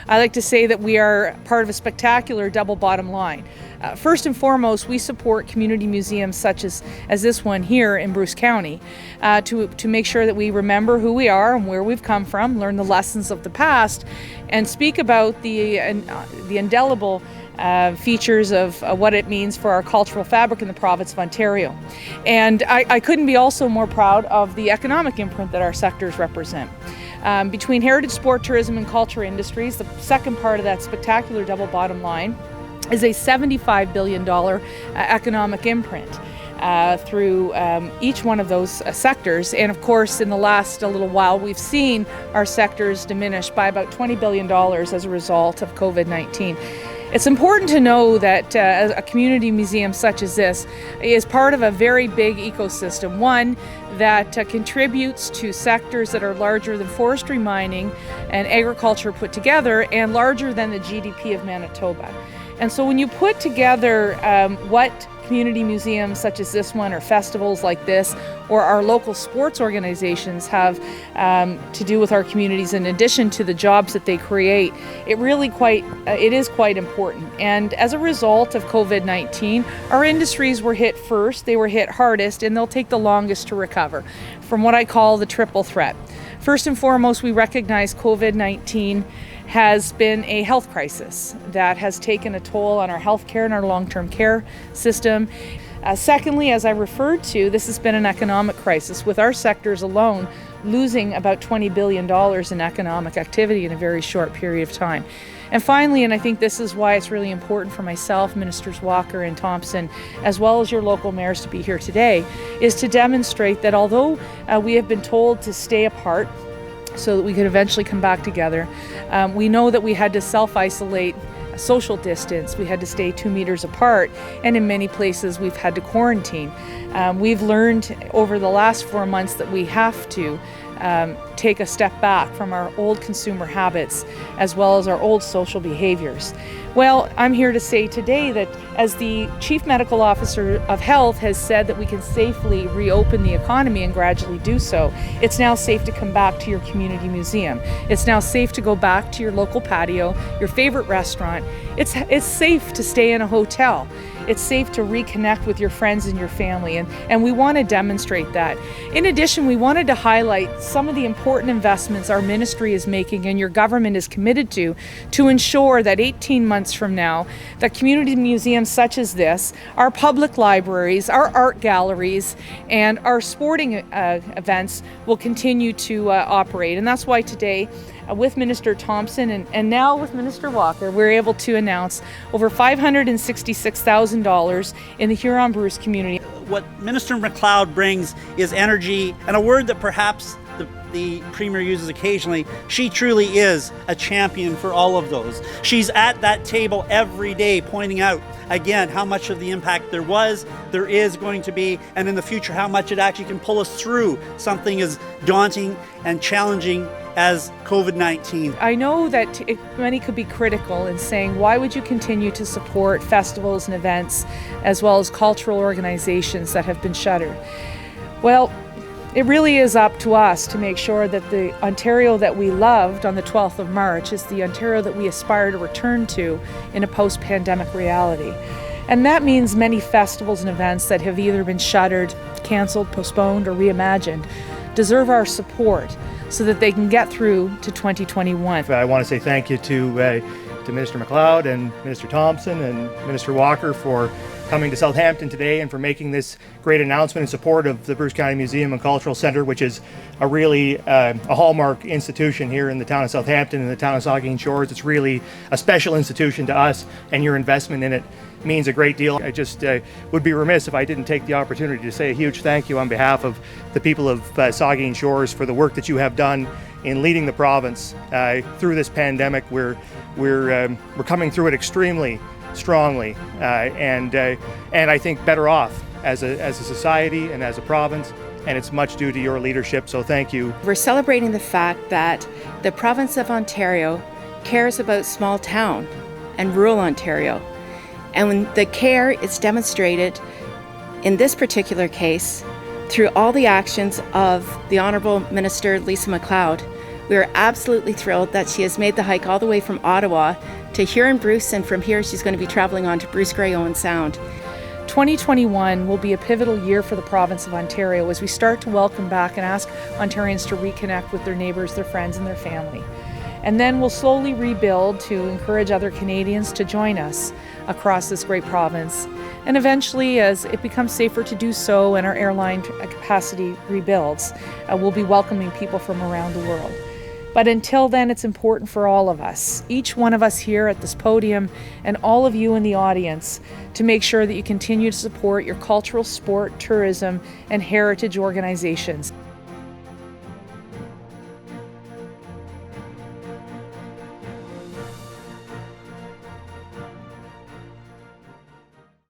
I like to say that we are part of a spectacular double bottom line. First and foremost, we support community museums such as this one here in Bruce County to make sure that we remember who we are and where we've come from, learn the lessons of the past, and speak about the indelible features of what it means for our cultural fabric in the province of Ontario. And I couldn't be also more proud of the economic imprint that our sectors represent. Between heritage, sport, tourism, and culture industries, the second part of that spectacular double bottom line is a $75 billion economic imprint through each one of those sectors. And of course, in the last little while, we've seen our sectors diminish by about $20 billion as a result of COVID-19. It's important to know that a community museum such as this is part of a very big ecosystem, one that contributes to sectors that are larger than forestry, mining, and agriculture put together, and larger than the GDP of Manitoba. And so when you put together what community museums such as this one, or festivals like this, or our local sports organizations have to do with our communities, in addition to the jobs that they create, it is quite important. And as a result of COVID-19, our industries were hit first, they were hit hardest, and they'll take the longest to recover from what I call the triple threat. First and foremost, we recognize COVID-19 has been a health crisis that has taken a toll on our healthcare and our long-term care system. Secondly, as I referred to, this has been an economic crisis, with our sectors alone losing about $20 billion in economic activity in a very short period of time. And finally, and I think this is why it's really important for myself, Ministers Walker and Thompson, as well as your local mayors to be here today, is to demonstrate that although we have been told to stay apart so that we could eventually come back together, we know that we had to self-isolate, social distance, we had to stay 2 meters apart, and in many places we've had to quarantine. We've learned over the last 4 months that we have to take a step back from our old consumer habits as well as our old social behaviors. Well, I'm here to say today that as the Chief Medical Officer of Health has said that we can safely reopen the economy and gradually do so, it's now safe to come back to your community museum. It's now safe to go back to your local patio, your favorite restaurant. It's safe to stay in a hotel. It's safe to reconnect with your friends and your family, and we want to demonstrate that. In addition, we wanted to highlight some of the important investments our ministry is making and your government is committed to ensure that 18 months from now, that community museums such as this, our public libraries, our art galleries, and our sporting events will continue to operate. And that's why today, with Minister Thompson and now with Minister Walker, we're able to announce over $566,000 in the Huron-Bruce community. What Minister MacLeod brings is energy, and a word that perhaps the Premier uses occasionally. She truly is a champion for all of those. She's at that table every day pointing out, again, how much of the impact there was, there is going to be, and in the future, how much it actually can pull us through something as daunting and challenging as COVID-19. I know that many could be critical in saying, why would you continue to support festivals and events as well as cultural organizations that have been shuttered? Well, it really is up to us to make sure that the Ontario that we loved on the 12th of March is the Ontario that we aspire to return to in a post-pandemic reality. And that means many festivals and events that have either been shuttered, canceled, postponed, or reimagined deserve our support so that they can get through to 2021. I want to say thank you to Minister MacLeod and Minister Thompson and Minister Walker for coming to Southampton today and for making this great announcement in support of the Bruce County Museum and Cultural Centre, which is a really a hallmark institution here in the town of Southampton and the town of Saugeen Shores. It's really a special institution to us, and your investment in it means a great deal. I just would be remiss if I didn't take the opportunity to say a huge thank you on behalf of the people of Saugeen Shores for the work that you have done in leading the province through this pandemic. We're coming through it extremely strongly, and I think better off as a society and as a province, and it's much due to your leadership, so thank you. We're celebrating the fact that the province of Ontario cares about small town and rural Ontario, and when the care is demonstrated in this particular case through all the actions of the Honourable Minister Lisa MacLeod, We are absolutely thrilled that she has made the hike all the way from Ottawa to here in Bruce, and from here she's going to be traveling on to Bruce Grey Owen Sound. 2021 will be a pivotal year for the province of Ontario as we start to welcome back and ask Ontarians to reconnect with their neighbours, their friends, and their family. And then we'll slowly rebuild to encourage other Canadians to join us across this great province. And eventually, as it becomes safer to do so and our airline capacity rebuilds, we'll be welcoming people from around the world. But until then, it's important for all of us, each one of us here at this podium and all of you in the audience, to make sure that you continue to support your cultural, sport, tourism, and heritage organizations.